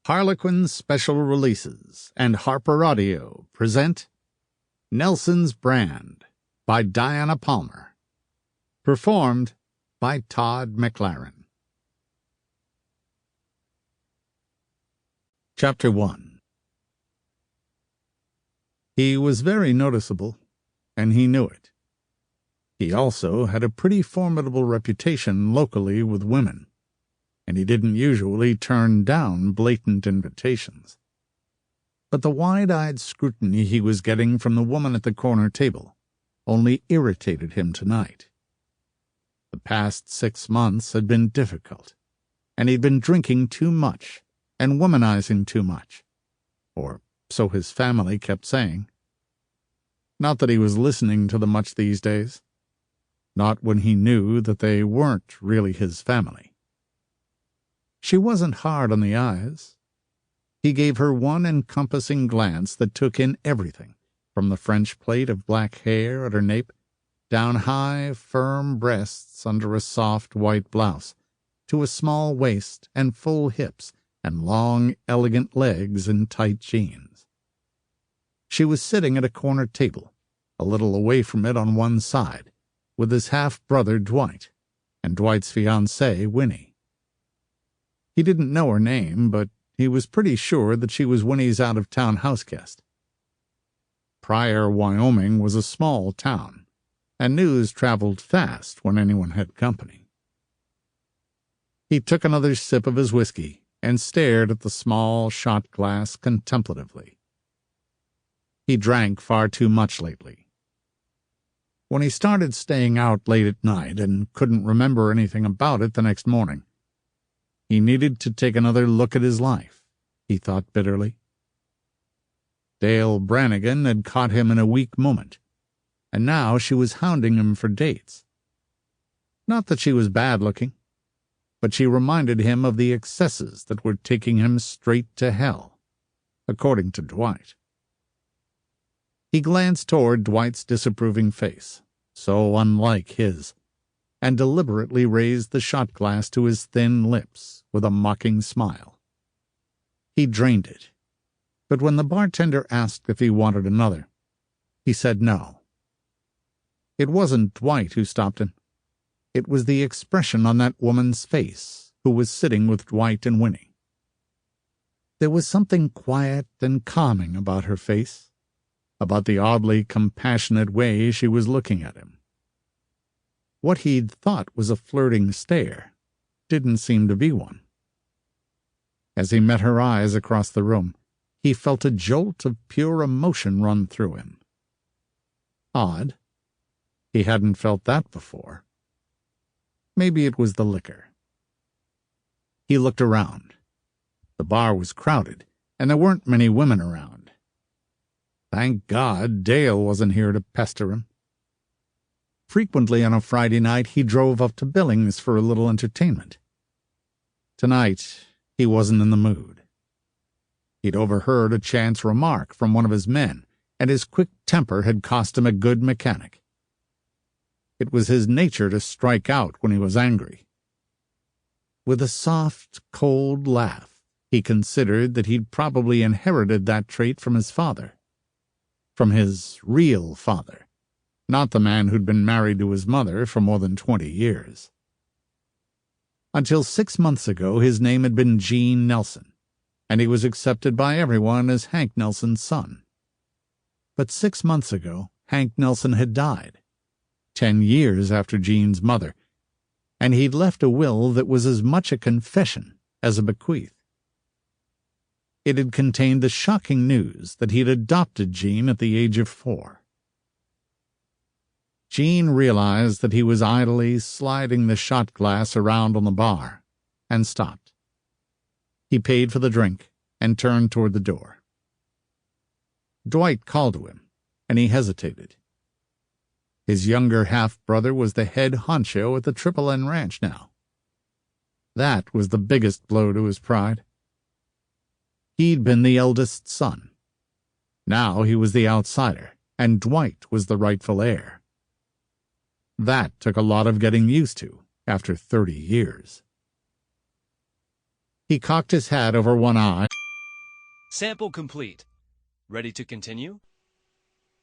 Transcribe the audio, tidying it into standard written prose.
Harlequin Special Releases and HarlequinAudio present Nelson's Brand by Diana Palmer. Performed by Todd McLaren. Chapter 1. He was very noticeable, and he knew it. He also had a pretty formidable reputation locally with women, and he didn't usually turn down blatant invitations. But the wide-eyed scrutiny he was getting from the woman at the corner table only irritated him tonight. The past 6 months had been difficult, and he'd been drinking too much and womanizing too much, or so his family kept saying. Not that he was listening to them much these days, not when he knew that they weren't really his family. She wasn't hard on the eyes. He gave her one encompassing glance that took in everything, from the French plait of black hair at her nape, down high, firm breasts under a soft white blouse, to a small waist and full hips and long, elegant legs in tight jeans. She was sitting at a corner table, a little away from it on one side, with his half-brother Dwight, and Dwight's fiancée, Winnie. He didn't know her name, but he was pretty sure that she was Winnie's out-of-town house guest. Pryor, Wyoming was a small town, and news traveled fast when anyone had company. He took another sip of his whiskey and stared at the small shot glass contemplatively. He drank far too much lately. When he started staying out late at night and couldn't remember anything about it the next morning, he needed to take another look at his life, he thought bitterly. Dale Brannigan had caught him in a weak moment, and now she was hounding him for dates. Not that she was bad-looking, but she reminded him of the excesses that were taking him straight to hell, according to Dwight. He glanced toward Dwight's disapproving face, so unlike his, and deliberately raised the shot glass to his thin lips with a mocking smile. He drained it, but when the bartender asked if he wanted another, he said no. It wasn't Dwight who stopped him. It was the expression on that woman's face who was sitting with Dwight and Winnie. There was something quiet and calming about her face, about the oddly compassionate way she was looking at him. What he'd thought was a flirting stare didn't seem to be one. As he met her eyes across the room, he felt a jolt of pure emotion run through him. Odd. He hadn't felt that before. Maybe it was the liquor. He looked around. The bar was crowded, and there weren't many women around. Thank God Dale wasn't here to pester him. Frequently on a Friday night he drove up to Billings for a little entertainment. Tonight he wasn't in the mood. He'd overheard a chance remark from one of his men, and his quick temper had cost him a good mechanic. It was his nature to strike out when he was angry. With a soft, cold laugh, he considered that he'd probably inherited that trait from his father. From his real father. Not the man who'd been married to his mother for more than 20 years. Until 6 months ago, his name had been Gene Nelson, and he was accepted by everyone as Hank Nelson's son. But 6 months ago, Hank Nelson had died, 10 years after Gene's mother, and he'd left a will that was as much a confession as a bequeath. It had contained the shocking news that he'd adopted Gene at the age of 4. Gene realized that he was idly sliding the shot glass around on the bar, and stopped. He paid for the drink and turned toward the door. Dwight called to him, and he hesitated. His younger half-brother was the head honcho at the Triple N Ranch now. That was the biggest blow to his pride. He'd been the eldest son. Now he was the outsider, and Dwight was the rightful heir. That took a lot of getting used to after 30 years. He cocked his hat over one eye Sample complete. Ready to continue?